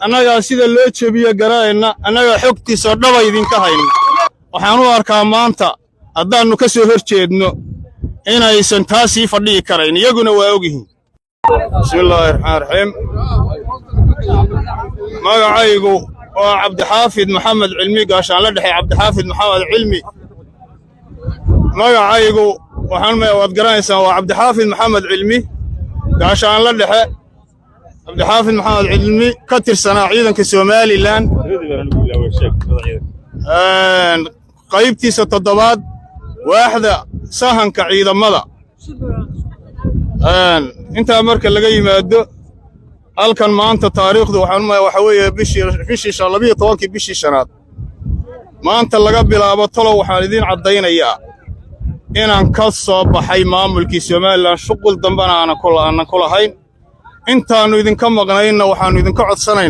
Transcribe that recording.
annagaa sida loo jebiyo garaayna annagaa xogtiisa dhaba idinka hayna waxaan u arkaa maanta haddaannu ka soo hor jeedno inaysan taasii fadhiyi karayn iyaguna waa ogyihiin bismillaahi raxmaani raxiim magacaygu waa cabdixaafid maxamed cilmi gaashaan la dhexe cabdixaafid maxamed cilmi magacaygu waad garanaysaan waa cabdixaafid maxamed cilmi gaashaan la dhexe cabdixaafid maxamed cilmi ka tirsanaa ciidanka Somaliland qaybtiisa 7aad waaxda sahanka ciidamada inta marka laga yimaado halkan maanta taariikhdu waxa weeye bishii 12 bishii shanaad maanta laga bilaabo talo waxaan idin cadeynayaa inaan ka soo baxay maamulkii Somaliland shuqul dambana aan ku lahayn intaanu idinka maqnayna waxaanu idinka codsanaynaa